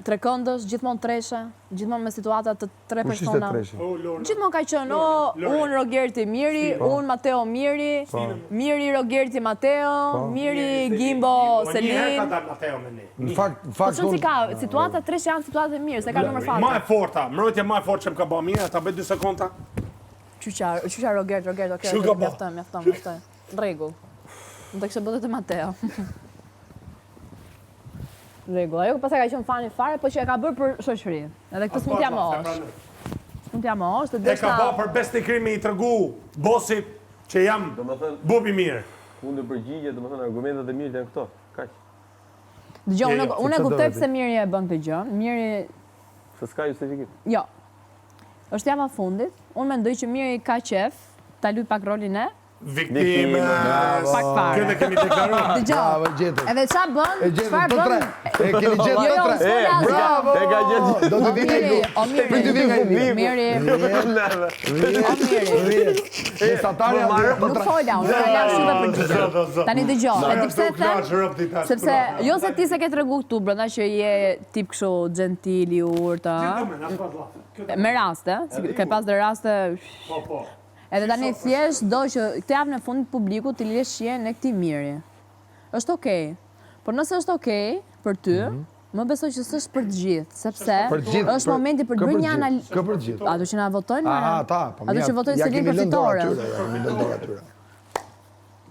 trekëndës, gjithmonë treshe, gjithmonë me situata të tre persona. Gjithmonë ka qenë, unë Rogerti Miri, unë Mateo Miri, Miri Rogerti Mateo, Miri Gimbo Selin. Në fakt... Po qënë si ka, situata treshe janë situatë mirë, se ka nëmër fata. Ma e forta, mërojtja ma e fortë që më ka ba mirë, ta bëj 2 sekonda. Qyqa Rogert, mjafton. Rregull. Më të kështë bëtë të Mateo. Rregull, ajo pastaj ka qenë fani fare, po që e ka bërë për shoqëri. Edhe këtë s'mund t'ja mosh. S'mund t'ja mosh, të E ka ba për besë të krimi i tregu bosit që jam bubi mirë. Unë në përgjigje, argumentet e mirë janë këto. Kaq. Dëgjoj, unë e kuptoj pse Miri e bën këtë gjë. Miri se s'ka justifikim. Jo. Është java fundit. Unë mendoj që Miri ka qef ta luaj pak rolin e Viktime. Pak fare. Këtë kemi deklaruar. Dëgjoj. Edhe ç'a bën? Çfarë bën? E keni gjetur të tre. Bravo! E ka gjetur. Do të vini ju. Miri. Nuk fola, unë ka shumë përgjigje. Tani dëgjoj, e di pse them? Sepse jo se ti se ke tregu këtu brenda që je tip kështu gentil i urtë. Me raste, ke pas dhe raste. Po. Edhe tani thjesht do që këtë javë në fundit publiku të lësh shihen e këtij Miri. Është okej. Por nëse është okej për ty, më besoj që s'është për të gjithë, sepse është momenti për të bërë një analizë. Kë për të gjithë? Ato që na votojnë, ata, po ato që votojnë Selin për fitore.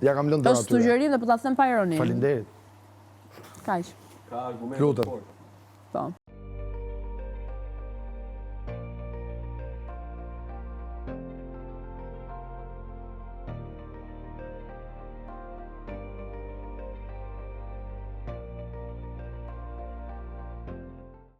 Ja kam lënë dorë atyre. Është sugjerim dhe po ta them pa ironi. Faleminderit. Kaq. Ka argumente Lutem. fortë. Po.